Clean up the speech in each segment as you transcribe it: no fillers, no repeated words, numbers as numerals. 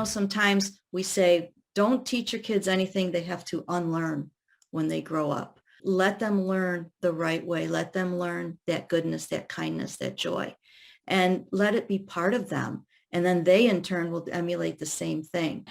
Sometimes we say, don't teach your kids anything they have to unlearn when they grow up. Let them learn the right way. Let them learn that goodness, that kindness, that joy, and let it be part of them. And then they in turn will emulate the same thing.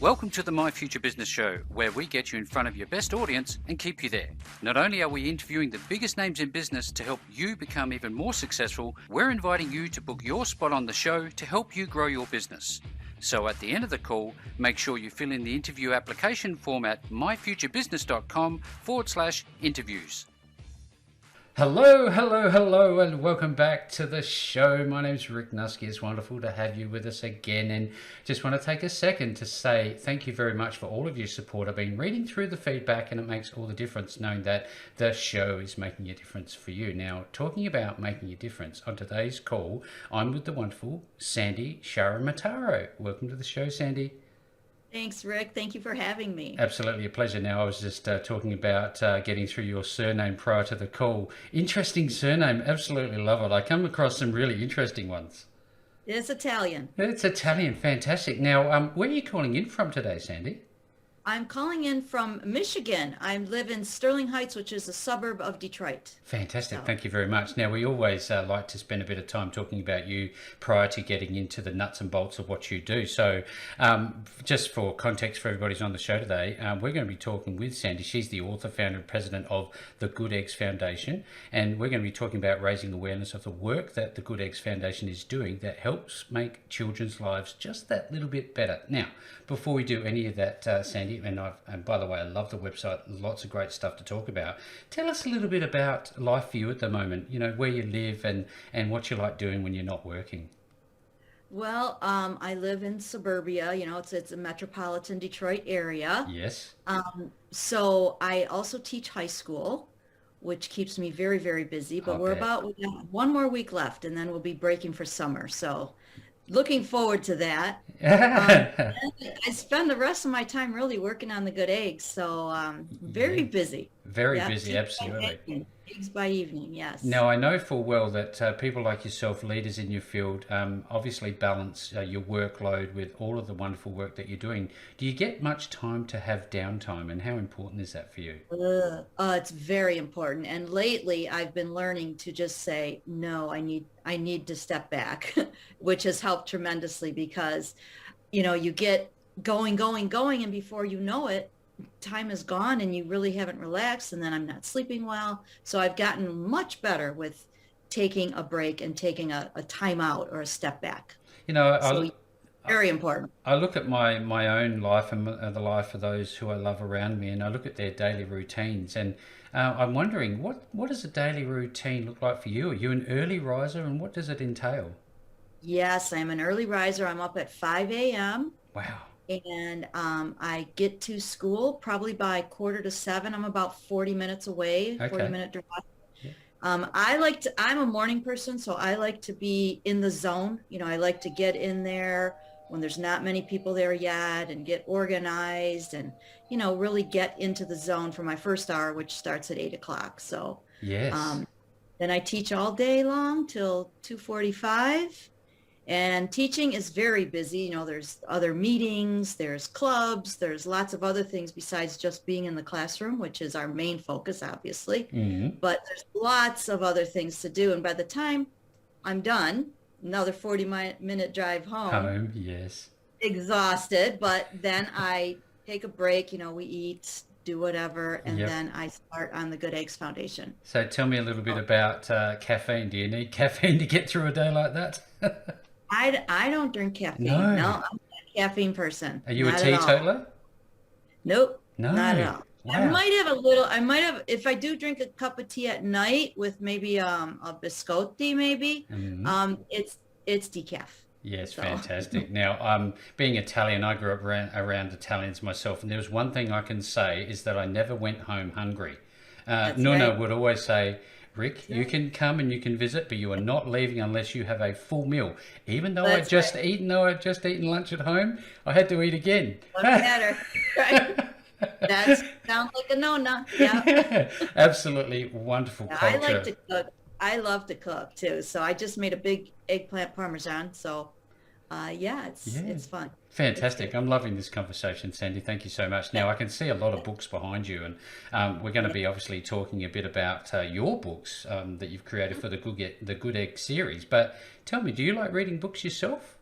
Welcome to the My Future Business Show, where we get you in front of your best audience and keep you there. Not only are we interviewing the biggest names in business to help you become even more successful, we're inviting you to book your spot on the show to help you grow your business. So at the end of the call, make sure you fill in the interview application form at myfuturebusiness.com/interviews. Hello, and welcome back to the show. My name's Rick Nusky. It's wonderful to have you with us again, and just want to take a second to say thank you very much for all of your support. I've been reading through the feedback, and it makes all the difference knowing that the show is making a difference for you. Now, talking about making a difference, on today's call, I'm with the wonderful Sandy Ciaramitaro. Welcome to the show, Sandy. Thanks, Rick. Thank you for having me. Absolutely a pleasure. Now, I was just talking about getting through your surname prior to the call. Interesting surname. Absolutely love it. I come across some really interesting ones. It's Italian. It's Italian. Fantastic. Now, where are you calling in from today, Sandy? I'm calling in from Michigan. I live in Sterling Heights, which is a suburb of Detroit. Fantastic. Thank you very much. Now, we always like to spend a bit of time talking about you prior to getting into the nuts and bolts of what you do. So just for context for everybody who's on the show today, we're going to be talking with Sandy. She's the author, founder, and president of the Good Eggs Foundation. And we're going to be talking about raising awareness of the work that the Good Eggs Foundation is doing that helps make children's lives just that little bit better. Now, before we do any of that, Sandy, and by the way, I love the website. Lots of great stuff to talk about. Tell us a little bit about life for you at the moment. You know, where you live and what you like doing when you're not working. Well, I live in suburbia. It's a metropolitan Detroit area. Yes. So I also teach high school, which keeps me very, very busy. But we have one more week left, and then we'll be breaking for summer. So looking forward to that. I spend the rest of my time really working on the Good Eggs, so very busy. Very busy, absolutely. Eggs by evening, yes. Now, I know full well that people like yourself, leaders in your field, obviously balance your workload with all of the wonderful work that you're doing. Do you get much time to have downtime, and how important is that for you? It's very important. And lately, I've been learning to just say, no, I need to step back, which has helped tremendously because, you get going, and before you know it, time is gone and you really haven't relaxed, and then I'm not sleeping well. So I've gotten much better with taking a break and taking a time out or a step back. Very important. I look at my own life and the life of those who I love around me, and I look at their daily routines, and I'm wondering, what does a daily routine look like for you? Are you an early riser, and what does it entail? Yes, I'm an early riser. I'm up at 5 a.m. Wow. And I get to school probably by 6:45. I'm about 40 minutes away, 40-minute drive. Yeah. I'm a morning person, so I like to be in the zone. I like to get in there when there's not many people there yet and get organized and, really get into the zone for my first hour, which starts at 8 o'clock. So yes. Then I teach all day long till 2:45. And teaching is very busy. There's other meetings, there's clubs, there's lots of other things besides just being in the classroom, which is our main focus, obviously. Mm-hmm. But there's lots of other things to do. And by the time I'm done, another 40-minute drive home. Yes. Exhausted. But then I take a break, we eat, do whatever, and then I start on the Good Eggs Foundation. So tell me a little bit about caffeine. Do you need caffeine to get through a day like that? I don't drink caffeine. No, I'm not a caffeine person. Are you a teetotaler? Nope. No. Not at all. Wow. I might have, if I do drink a cup of tea at night with maybe a biscotti, maybe, it's decaf. Yes, so. Fantastic. Now, being Italian, I grew up around Italians myself, and there was one thing I can say is that I never went home hungry. Nonna would always say, Rick, you can come and you can visit, but you are not leaving unless you have a full meal. Even though I'd just eaten lunch at home, I had to eat again. Doesn't matter. Right? That sounds like a nonna. Yeah. Absolutely wonderful culture. I like to cook. I love to cook too. So I just made a big eggplant parmesan. So Yeah, Yeah. it's fun. It's Fantastic. good. I'm loving this conversation, Sandy. Thank you so much. Now, I can see a lot of books behind you, and we're going to Yeah. be obviously talking a bit about your books that you've created for the Good Egg series. But tell me, do you like reading books yourself?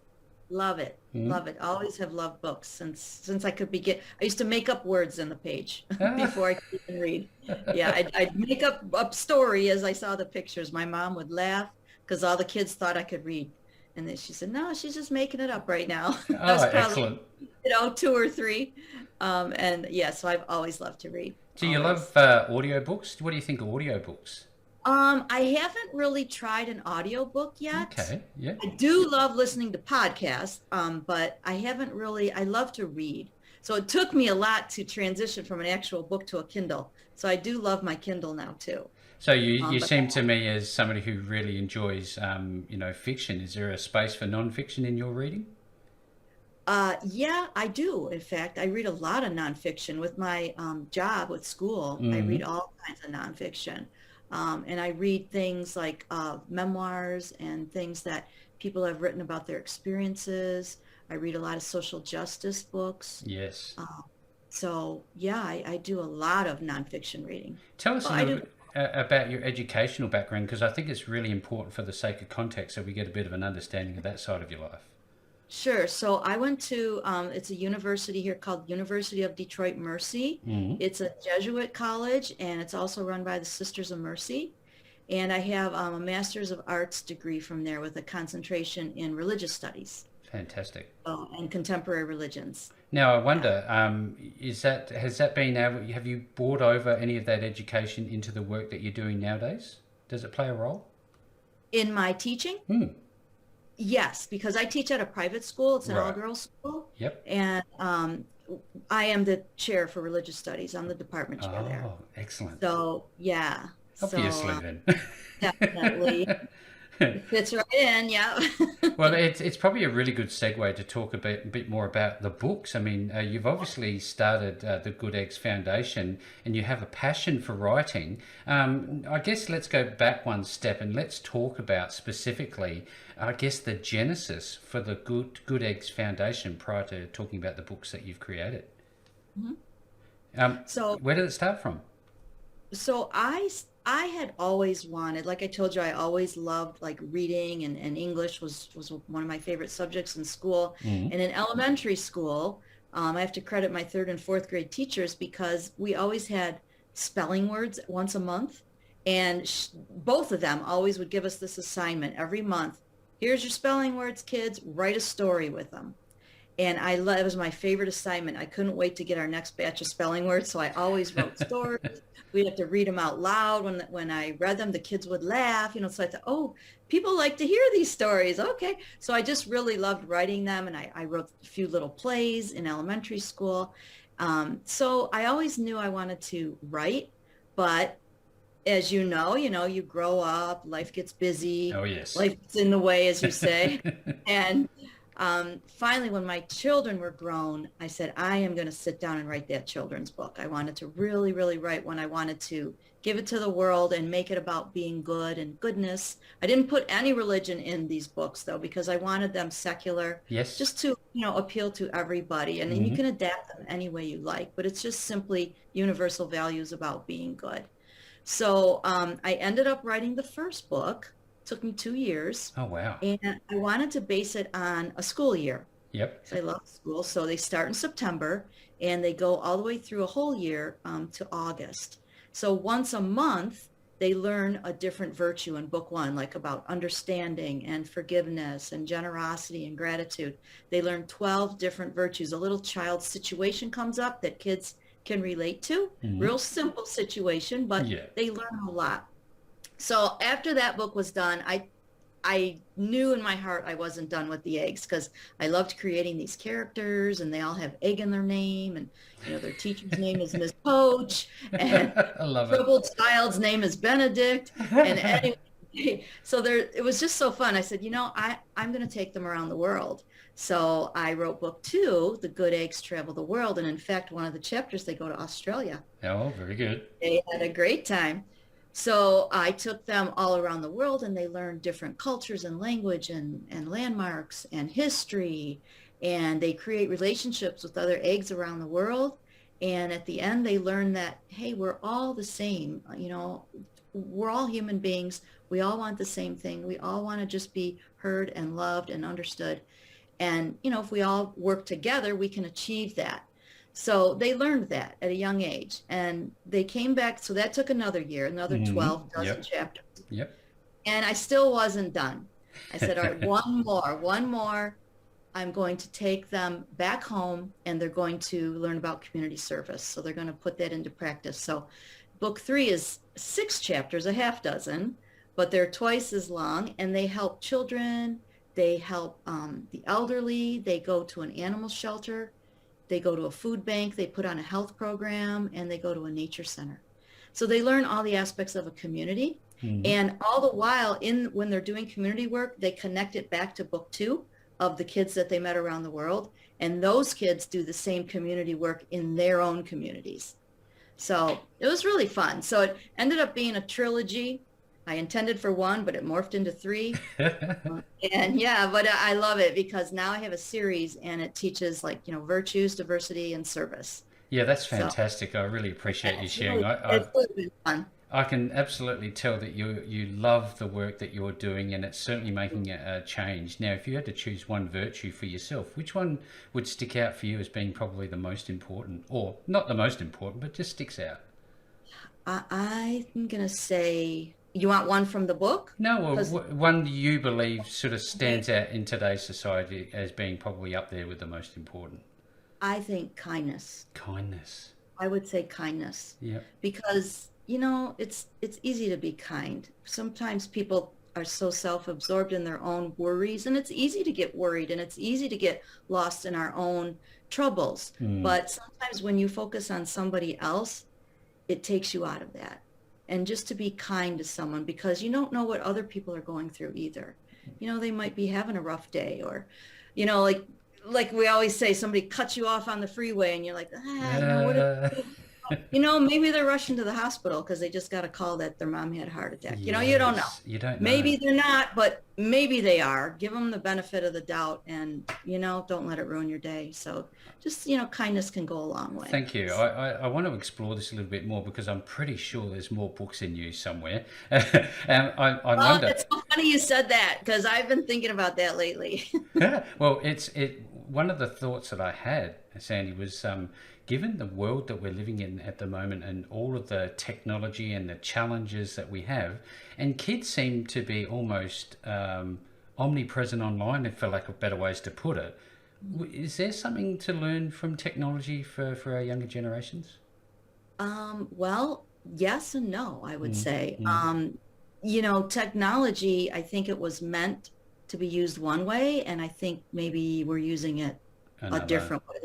Love it. Mm. Love it. Always have loved books since I could begin. I used to make up words in the page before I could even read. Yeah, I'd make up story as I saw the pictures. My mom would laugh because all the kids thought I could read. And then she said, no, she's just making it up right now. I Oh, was probably, excellent. 2 or 3. And yeah, so I've always loved to read. Do you Always. love audiobooks? What do you think of audiobooks? I haven't really tried an audiobook yet. Okay, yeah. I do love listening to podcasts, but I haven't really, I love to read. So it took me a lot to transition from an actual book to a Kindle. So I do love my Kindle now too. So you But seem to me as somebody who really enjoys, fiction. Is there a space for non-fiction in your reading? yeah, I do. In fact, I read a lot of nonfiction with my job with school. I read Mm. all kinds of nonfiction. And I read things like memoirs and things that people have written about their experiences. I read a lot of social justice books. Yes. Uh, so yeah, I do a lot of nonfiction reading. Tell us Well, a I little do. bit about your educational background because I think it's really important for the sake of context so we get a bit of an understanding of that side of your life. Sure. So I went to, it's a university here called University of Detroit Mercy. Mm. It's a Jesuit college and it's also run by the Sisters of Mercy. And I have a Master's of Arts degree from there with a concentration in religious studies, Fantastic. and contemporary religions. Now I Yeah. wonder, has that been able? Have you brought over any of that education into the work that you're doing nowadays? Does it play a role? In my teaching, Hmm. yes, because I teach at a private school. It's an Right. all-girls school. Yep. And I am the chair for religious studies. I'm the department chair there. Oh, excellent. So yeah. So Obviously, then. definitely. It fits right in, yeah. Well, it's probably a really good segue to talk a bit more about the books. I mean, you've obviously started the Good Eggs Foundation, and you have a passion for writing. I guess let's go back one step and let's talk about specifically, I guess, the genesis for the Good Eggs Foundation prior to talking about the books that you've created. Mhm. Um, So where did it start from? so I had always wanted, like I told you, I always loved like reading, and English was one of my favorite subjects in school. Mm. And in elementary school, I have to credit my 3rd and 4th grade teachers because we always had spelling words once a month. And both of them always would give us this assignment every month. Here's your spelling words, kids. Write a story with them. And it was my favorite assignment. I couldn't wait to get our next batch of spelling words, so I always wrote stories. We'd have to read them out loud. When I read them, the kids would laugh, so I thought, oh, people like to hear these stories. Okay. So I just really loved writing them, and I wrote a few little plays in elementary school. So I always knew I wanted to write, but as you grow up, life gets busy, Oh, yes. life gets in the way, as you say. And finally, when my children were grown, I said, I am going to sit down and write that children's book. I wanted to really, really write one. I wanted to give it to the world and make it about being good and goodness. I didn't put any religion in these books, though, because I wanted them secular, Yes. just to, appeal to everybody. And then you Hmm. can adapt them any way you like, but it's just simply universal values about being good. So I ended up writing the first book. Took me 2 years, Oh, wow. and I wanted to base it on a school year. Yep. So I love school. So they start in September and they go all the way through a whole year to August. So once a month, they learn a different virtue in book one, like about understanding and forgiveness and generosity and gratitude. They learn 12 different virtues. A little child's situation comes up that kids can relate to. Hmm. Real simple situation, but Yeah. they learn a lot. So after that book was done, I knew in my heart I wasn't done with the eggs because I loved creating these characters, and they all have egg in their name, and their teacher's name is Miss Poach, and I love it. troubled child's name is Benedict, and anyway, so it was just so fun. I said, I'm going to take them around the world. So I wrote book 2, The Good Eggs Travel the World, and in fact, one of the chapters they go to Australia. Oh, very good. They had a great time. So I took them all around the world and they learned different cultures and language and landmarks and history. And they create relationships with other eggs around the world. And at the end, they learn that, hey, we're all the same. We're all human beings. We all want the same thing. We all want to just be heard and loved and understood. And, if we all work together, we can achieve that. So they learned that at a young age and they came back. So that took another year, another 12 dozen chapters. Yep. And I still wasn't done. I said, all right, one more. I'm going to take them back home and they're going to learn about community service. So they're going to put that into practice. So book 3 is 6 chapters, a half dozen, but they're twice as long and they help children. They help the elderly. They go to an animal shelter. They go to a food bank, they put on a health program, and they go to a nature center. So they learn all the aspects of a community. And all the while when they're doing community work, they connect it back to book 2 of the kids that they met around the world. And those kids do the same community work in their own communities. So it was really fun. So it ended up being a trilogy. I intended for 1, but it morphed into 3. And yeah, but I love it because now I have a series and it teaches virtues, diversity, and service. Yeah, that's fantastic. I really appreciate you sharing. It's really been fun. I can absolutely tell that you love the work that you're doing and it's certainly making a change. Now, if you had to choose one virtue for yourself, which one would stick out for you as being probably the most important? Or not the most important, but just sticks out? I'm going to say... You want one from the book? No, well, one you believe sort of stands out in today's society as being probably up there with the most important. I think kindness. Kindness. I would say kindness. Yeah. Because, it's easy to be kind. Sometimes people are so self-absorbed in their own worries, and it's easy to get worried, and it's easy to get lost in our own troubles. But sometimes when you focus on somebody else, it takes you out of that. And just to be kind to someone because you don't know what other people are going through either. They might be having a rough day or, like we always say, somebody cuts you off on the freeway and you're like, maybe they're rushing to the hospital because they just got a call that their mom had a heart attack. You don't know. You don't know. Maybe they're not, but maybe they are. Give them the benefit of the doubt and, don't let it ruin your day. So just, kindness can go a long way. Thank you. I want to explore this a little bit more because I'm pretty sure there's more books in you somewhere. And I wonder. It's so funny you said that because I've been thinking about that lately. Well, one of the thoughts that I had, Sandy, was given the world that we're living in at the moment and all of the technology and the challenges that we have, and kids seem to be almost omnipresent online, for lack of better ways to put it. Is there something to learn from technology for our younger generations? Well, yes and no, I would say. Technology, I think it was meant to be used one way, and I think maybe we're using it a different way.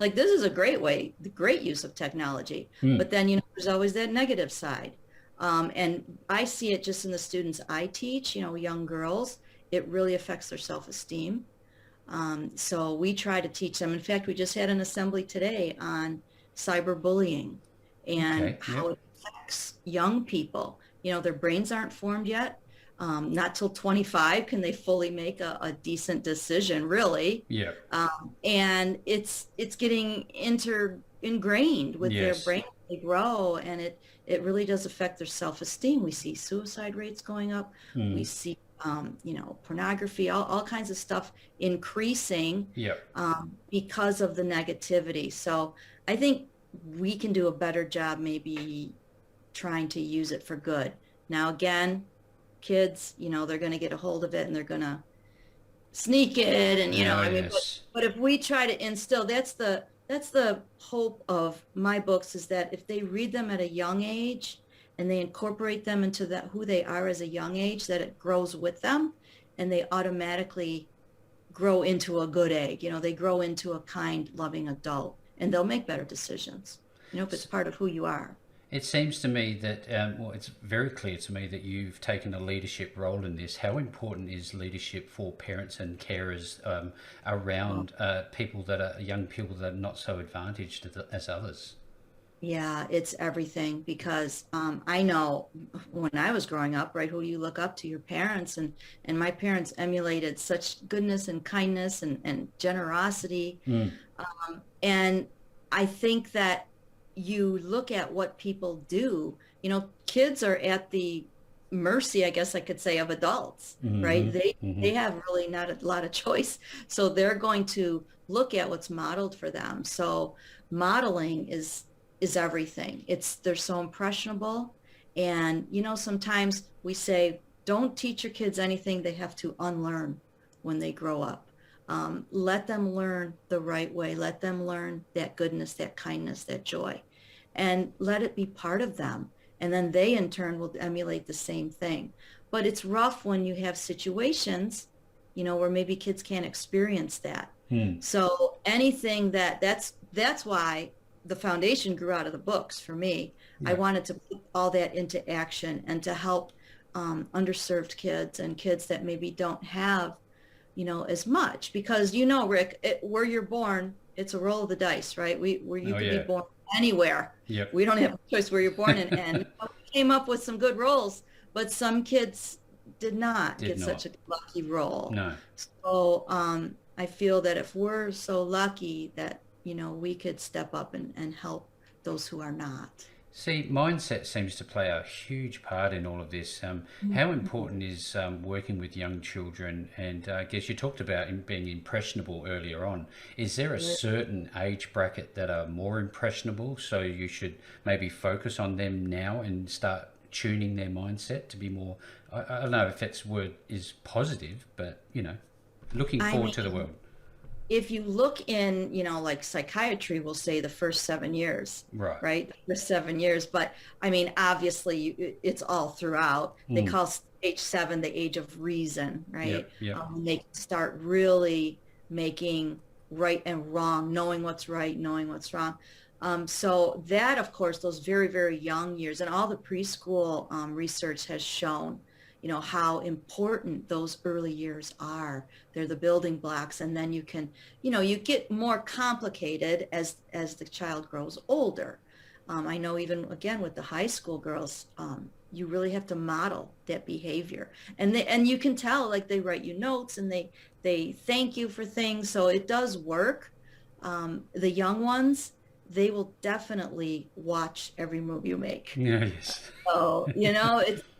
Like this is a great way, the great use of technology. But then, there's always that negative side. And I see it just in the students I teach, young girls, it really affects their self-esteem. So we try to teach them. In fact, we just had an assembly today on cyberbullying and how it affects young people. Their brains aren't formed yet. Not till 25 can they fully make a decent decision, really. Yeah. And it's getting ingrained with their brain as they grow, and it really does affect their self-esteem. We see suicide rates going up. We see, pornography, all kinds of stuff increasing because of the negativity. So I think we can do a better job maybe trying to use it for good. Now, again, kids, they're going to get a hold of it and they're going to sneak it. And, but if we try to instill, that's the hope of my books, is that if they read them at a young age and they incorporate them into who they are as a young age, that it grows with them and they automatically grow into a good egg. They grow into a kind, loving adult and they'll make better decisions, if it's part of who you are. It seems to me that, it's very clear to me that you've taken a leadership role in this. How important is leadership for parents and carers around young people that are not so advantaged as others? Yeah, it's everything because I know when I was growing up, right, who do you look up to? Your parents, and my parents emulated such goodness and kindness and generosity. Mm. And I think that you look at what people do, kids are at the mercy, I guess I could say, of adults, Hmm. right? They Hmm. have really not a lot of choice. So they're going to look at what's modeled for them. So modeling is everything. They're so impressionable. And sometimes we say, don't teach your kids anything they have to unlearn when they grow up. Let them learn the right way. Let them learn that goodness, that kindness, that joy, and let it be part of them. And then they in turn will emulate the same thing. But it's rough when you have situations, where maybe kids can't experience that. Mm. So anything that's why the foundation grew out of the books for me. I Yeah. wanted to put all that into action and to help underserved kids and kids that maybe don't have as much because Rick, where you're born, it's a roll of the dice, right? Where you Oh could be yeah. born anywhere. Yep. We don't have a choice where you're born in, and we came up with some good roles, but some kids did not Did get not. such a lucky role. No. So I feel that if we're so lucky that we could step up and help those who are not. See, mindset seems to play a huge part in all of this. How Mhm. important is working with young children? And I guess you talked about being impressionable earlier on. Is there a certain age bracket that are more impressionable? So you should maybe focus on them now and start tuning their mindset to be more. I don't know if that's word is positive, but looking I forward to the mean, world. if you look in, like psychiatry will say the first 7 years, Right. right? The first 7 years. But I mean, obviously it's all throughout. They Mm. call stage 7 the age of reason, right? Yep. Yep. When they start really making right and wrong, knowing what's right, knowing what's wrong. So that, of course, those very, very young years and all the preschool research has shown, how important those early years are. They're the building blocks, and then you get more complicated as the child grows older. I know even again with the high school girls, you really have to model that behavior, and you can tell like they write you notes and they thank you for things, so it does work. The young ones, they will definitely watch every move you make. Yeah. Yes. So,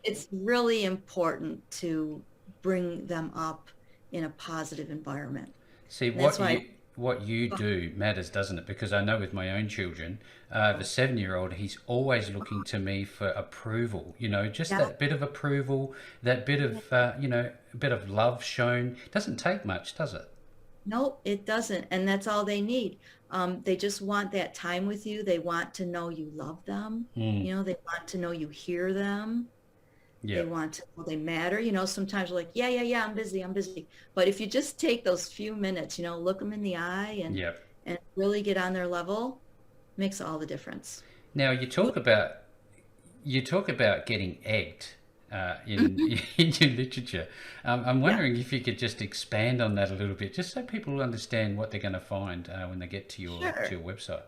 it's really important to bring them up in a positive environment. See And that's what why, you do matters, doesn't it? Because I know with my own children, the 7-year-old, he's always looking to me for approval. Just yeah, that bit of approval, that bit of a bit of love shown. Doesn't take much, does it? no, it doesn't. And that's all they need. They just want that time with you. They want to know you love them. Mm. They want to know you hear them. They Yeah. want to know they matter. Sometimes you're like, yeah, yeah, yeah, I'm busy, I'm busy. But if you just take those few minutes, look them in the eye Yeah. and really get on their level, makes all the difference. Now you talk about getting egged in in your literature. I'm Yeah, wondering if you could just expand on that a little bit, just so people understand what they're going to find when they get to sure. your website.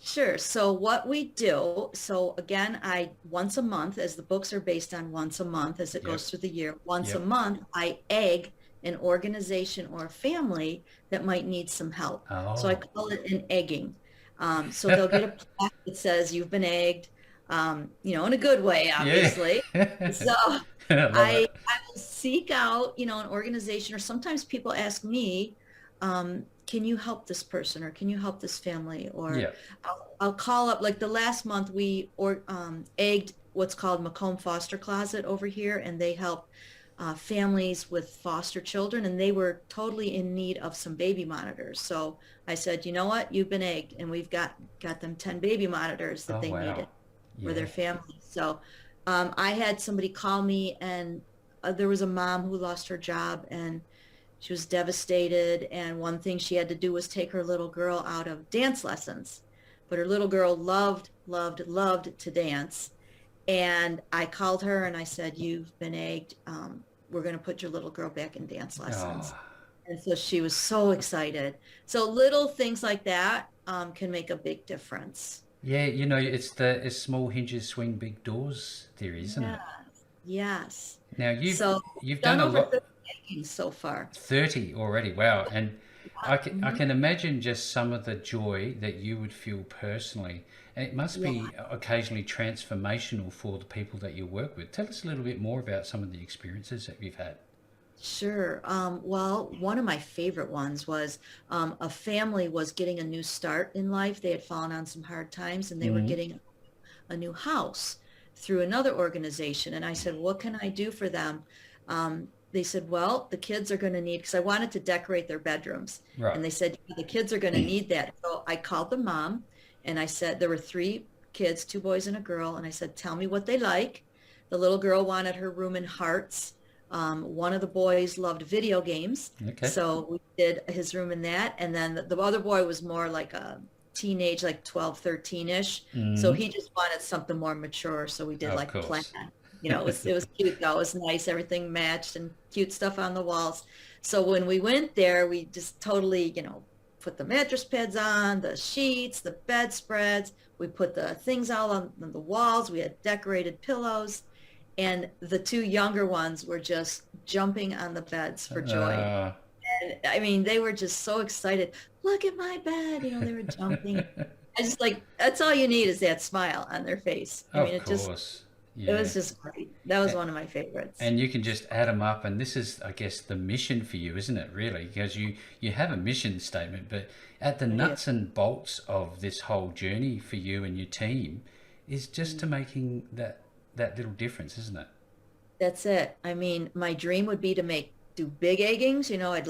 Sure. So what we do, so again, I once a month, as the books are based on once a month as it Yep. goes through the year, once a Yep. month, I egg an organization or a family that might need some help. So I Oh. call it an egging. So they'll get a plaque that says you've been egged, in a good way, Yeah. obviously. So I love I it. I will seek out, an organization, or sometimes people ask me, can you help this person or can you help this family? Or Yeah. I'll call up, like the last month egged what's called Macomb Foster Closet over here, and they help families with foster children, and they were totally in need of some baby monitors. So I said, you know what, you've been egged, and we've got them 10 baby monitors that Oh they wow. needed for their Yeah. family. So I had somebody call me, and there was a mom who lost her job, and she was devastated. And one thing she had to do was take her little girl out of dance lessons. But her little girl loved, loved, loved to dance. And I called her and I said, you've been egged. We're going to put your little girl back in dance lessons. Oh. And so she was so excited. So little things like that can make a big difference. Yeah, you know, it's small hinges swing big doors theory, isn't Yeah. it? Yes. Now you've So you've done done a over lot. 30 baking so far. 30 already. Wow. And I Mhm. can imagine just some of the joy that you would feel personally. And it must Yeah. be occasionally transformational for the people that you work with. Tell us a little bit more about some of the experiences that you've had. Sure. Well, one of my favorite ones was a family was getting a new start in life. They had fallen on some hard times and they were Mm, getting a new house through another organization. And I said, what can I do for them? They said, well, the kids are going to need, because I wanted to decorate their bedrooms. right. And they said, the kids are going to need that. So I called the mom and I said, there were three kids, two boys and a girl. And I said, tell me what they like. The little girl wanted her room in hearts. One of the boys loved video games. Okay. So we did his room in that. And then the other boy was more like a teenage, like 12, 13-ish. So Mm, he just wanted something more mature. So we did of like plaid. course. It was cute though. It was nice. Everything matched and cute stuff on the walls. So when we went there, we just totally, put the mattress pads on, the sheets, the bedspreads. We put the things all on the walls. We had decorated pillows. And the two younger ones were just jumping on the beds for joy. Uh, And I mean, they were just so excited. Look at my bed. They were jumping. I just like, that's all you need is that smile on their face. I mean, of course. it Yeah. was just great. That was one of my favorites. And you can just add them up, and this is, I guess, the mission for you, isn't it? Really, because you have a mission statement, but at the Yeah. nuts and bolts of this whole journey for you and your team is just to making that little difference, isn't it? That's it. I mean, my dream would be to do big eggings. I'd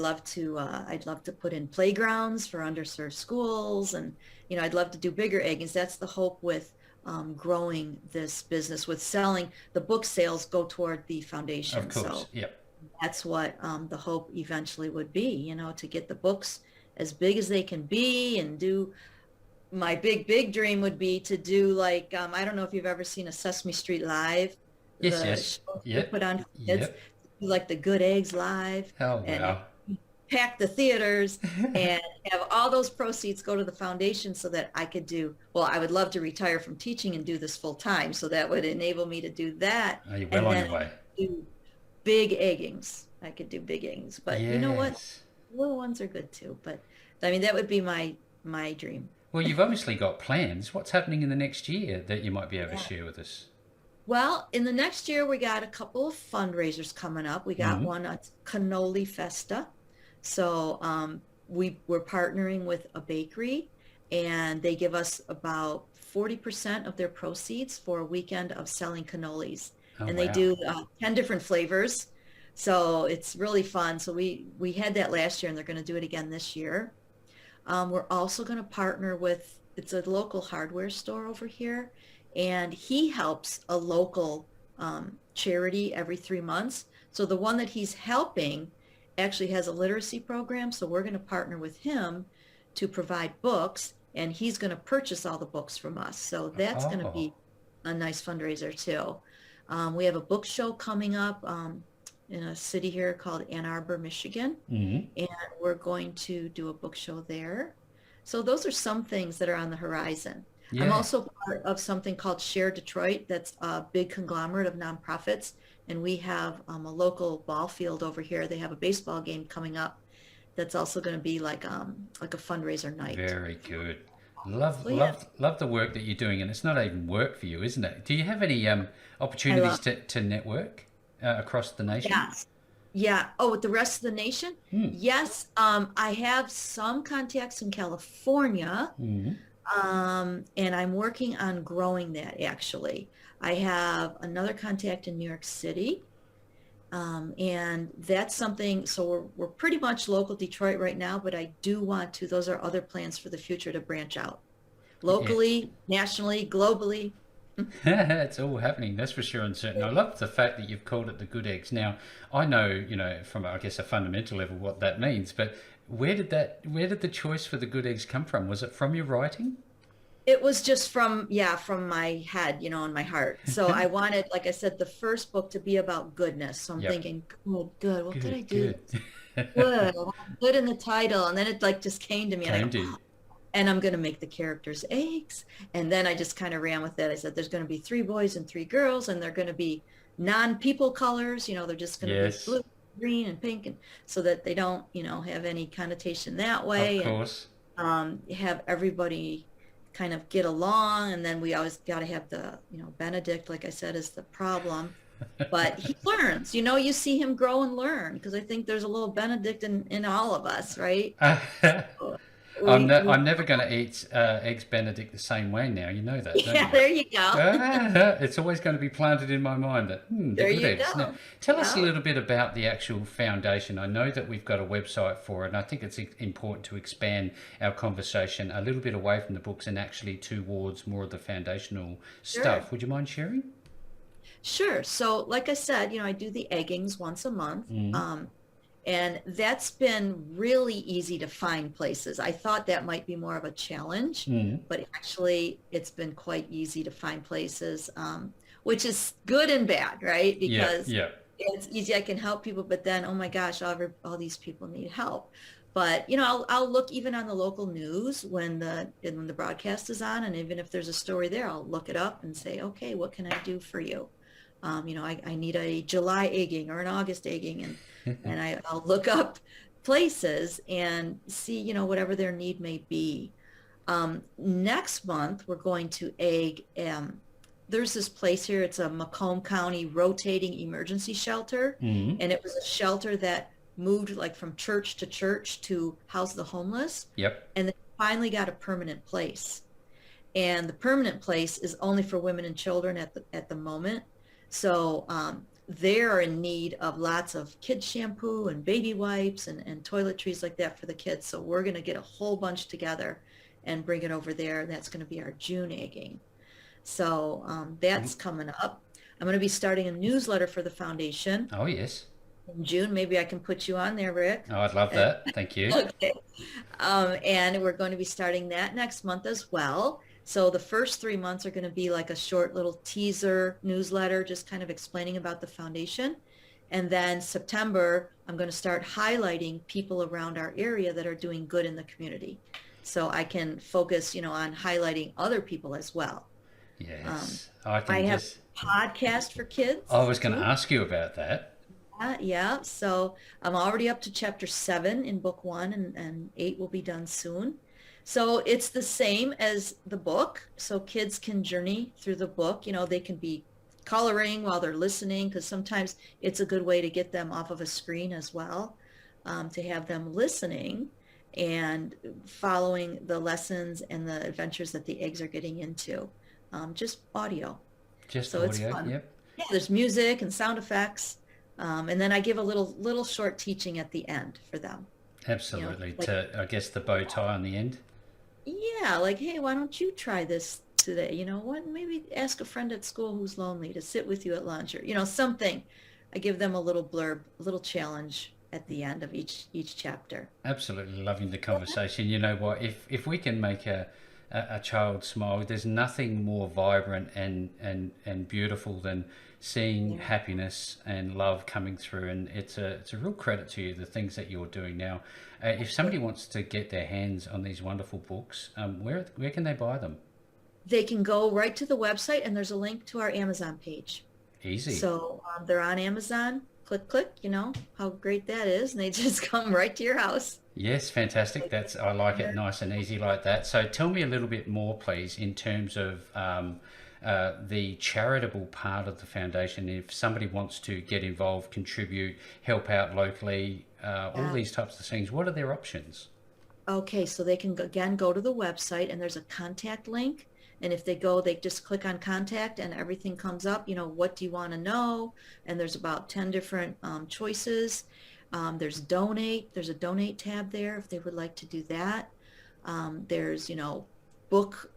love to put in playgrounds for underserved schools, and I'd love to do bigger eggings. That's the hope with growing this business. With selling, the book sales go toward the Of foundation. course. So Yep. that's what the hope eventually would be. To get the books as big as they can be and do. My big dream would be to do like I don't know if you've ever seen a Sesame Street Live, Yes. the Yes. show they Yep. put on for kids, Yep. do like the Good Eggs Live Oh and wow. pack the theaters and have all those proceeds go to the foundation so that I would love to retire from teaching and do this full time. So that would enable me to do that. Are you well And on then your way? do big eggings. I could do big eggings, but you know what? Yes. Little ones are good too. But I mean, that would be my dream. Well, you've obviously got plans. What's happening in the next year that you might be able to Yeah. share with us? Well, in the next year, we got a couple of fundraisers coming up. We got Hmm. one at Cannoli Festa. So we're partnering with a bakery, and they give us about 40% of their proceeds for a weekend of selling cannolis. Oh And they wow. do 10 different flavors. So it's really fun. So we had that last year, and they're going to do it again this year. We're also going to partner with, it's a local hardware store over here, and he helps a local charity every 3 months. So the one that he's helping actually has a literacy program. So we're going to partner with him to provide books, and he's going to purchase all the books from us. So that's going to Oh. be a nice fundraiser too. We have a book show coming up in a city here called Ann Arbor, Michigan, Hmm. and we're going to do a book show there. So those are some things that are on the horizon. I'm Yeah. also part of something called Share Detroit. That's a big conglomerate of nonprofits, and we have a local ball field over here. They have a baseball game coming up. That's also going to be like a fundraiser night. Very good. Love, So yeah, love the work that you're doing, and it's not even work for you, isn't it? Do you have any I opportunities love. to network across the nation? Yes. Yeah. Oh, with the rest of the nation? Hmm. Yes. I have some contacts in California. Hmm. And I'm working on growing that actually. I have another contact in New York City. And that's something, so we're pretty much local Detroit right now, but I do want to, those are other plans for the future to branch out Yeah. locally, nationally, globally. It's all happening, that's for sure and certain. I love the fact that you've called it the good eggs. Now, I know, from I guess a fundamental level what that means, but where did the choice for the good eggs come from? Was it from your writing? It was just from my head, and my heart. So I wanted, like I said, the first book to be about goodness. So I'm Yep. thinking, good. What could I Good, do? good. Good. Good in the title. And then it like just came to me and I Came go, to you. and I'm going to make the characters eggs. And then I just kind of ran with it. I said, there's going to be 3 boys and 3 girls, and they're going to be non-people colors. They're just going to be Yes, blue, green, and pink, and so that they don't, have any connotation that of way. And course. have everybody kind of get along. And then we always got to have the, Benedict, like I said, is the problem. But he learns, you see him grow and learn, because I think there's a little Benedict in all of us, right? So I'm never going to eat eggs Benedict the same way now. You know that, don't yeah, you? there you go. It's always going to be planted in my mind that There they're good you eggs. Now, go. tell us a Yeah. little bit about the actual foundation. I know that we've got a website for it, and I think it's important to expand our conversation a little bit away from the books and actually towards more of the foundational stuff. Sure. Would you mind sharing? Sure. So like I said, I do the eggings once a month. And that's been really easy to find places. I thought that might be more of a challenge, but actually it's been quite easy to find places, which is good and bad, right? Because Yeah. it's easy. I can help people, but then, oh my gosh, all these people need help. But, I'll look even on the local news when the broadcast is on, and even if there's a story there, I'll look it up and say, okay, what can I do for you? I need a July egging or an August egging, and I'll look up places and see, whatever their need may be. Next month, we're going to egg. There's this place here. It's a Macomb County rotating emergency shelter, Mm. and it was a shelter that moved like from church to church to house the homeless, Yep. and they finally got a permanent place. And the permanent place is only for women and children at the moment. So they're in need of lots of kid shampoo and baby wipes and toiletries like that for the kids. So we're going to get a whole bunch together and bring it over there. That's going to be our June egging. So that's coming up. I'm going to be starting a newsletter for the foundation Oh, yes. in June. Maybe I can put you on there, Rick. Oh, I'd love that. Thank you. Okay. And we're going to be starting that next month as well. So the first 3 months are going to be like a short little teaser newsletter, just kind of explaining about the foundation. And then September, I'm going to start highlighting people around our area that are doing good in the community. So I can focus, on highlighting other people as well. Yes. I I can have just. a podcast for kids. I was going to too. ask you about that. Yeah, so I'm already up to chapter 7 in book 1, and 8 will be done soon. So it's the same as the book, so kids can journey through the book. They can be coloring while they're listening, because sometimes it's a good way to get them off of a screen as well, to have them listening and following the lessons and the adventures that the eggs are getting into. Just audio. Just So it's audio. fun. Yep. Yeah, there's music and sound effects. And then I give a little short teaching at the end for them. Absolutely. Like, I guess, the bow tie on the end. yeah, like, hey, why don't you try this today? What? Maybe ask a friend at school who's lonely to sit with you at lunch, or something. I give them a little blurb, a little challenge at the end of each chapter. Absolutely loving the conversation. You know what? If we can make a child smile, there's nothing more vibrant and beautiful than seeing happiness and love coming through. And it's a real credit to you, the things that you're doing now. If somebody wants to get their hands on these wonderful books, where can they buy them? They can go right to the website, and there's a link to our Amazon page. Easy. So they're on Amazon. Click, how great that is. And they just come right to your house. Yes, fantastic. I like it nice and easy like that. So tell me a little bit more, please, in terms of the charitable part of the foundation. If somebody wants to get involved, contribute, help out locally, all these types of things, what are their options? Okay, so they can again go to the website, and there's a contact link. And if they go, they just click on contact, and everything comes up. What do you want to know? And there's about 10 different choices. There's donate. There's a donate tab there if they would like to do that. There's a book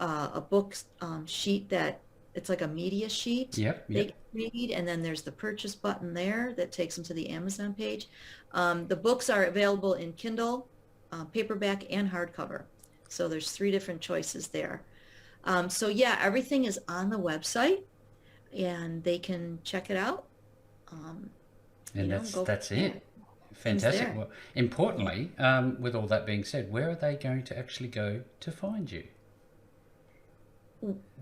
sheet that it's like a media sheet. Yep. They can read, and then there's the purchase button there that takes them to the Amazon page. The books are available in Kindle, paperback, and hardcover. So there's 3 different choices there. So yeah, everything is on the website, and they can check it out. And that's it. Fantastic. Well, importantly, with all that being said, where are they going to actually go to find you?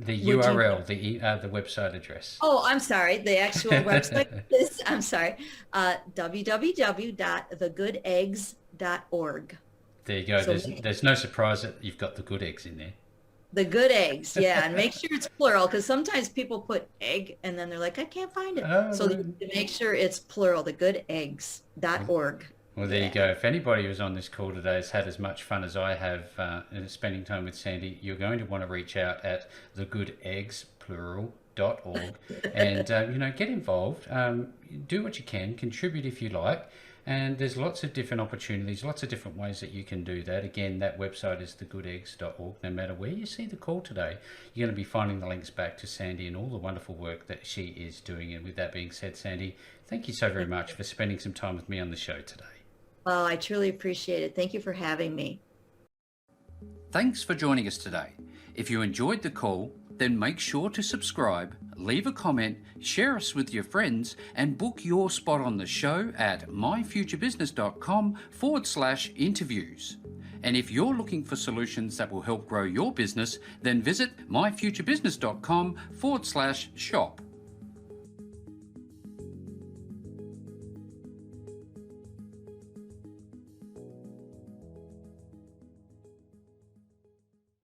The URL, the website address. Oh, I'm sorry. The actual website is, I'm sorry, www.thegoodeggs.org. There you go. So there's no surprise that you've got the good eggs in there. The good eggs, yeah, and make sure it's plural, because sometimes people put egg and then they're like, I can't find it. So you make sure it's plural, thegoodeggs.org. Well, there you go. If anybody who's on this call today has had as much fun as I have spending time with Sandy, you're going to want to reach out at thegoodeggs.org and get involved. Do what you can, contribute if you like. And there's lots of different opportunities, lots of different ways that you can do that. Again, that website is thegoodeggs.org. No matter where you see the call today, you're going to be finding the links back to Sandy and all the wonderful work that she is doing. And with that being said, Sandy, thank you so very much for spending some time with me on the show today. Well, I truly appreciate it. Thank you for having me. Thanks for joining us today. If you enjoyed the call, then make sure to subscribe, leave a comment, share us with your friends, and book your spot on the show at myfuturebusiness.com/interviews. And if you're looking for solutions that will help grow your business, then visit myfuturebusiness.com/shop.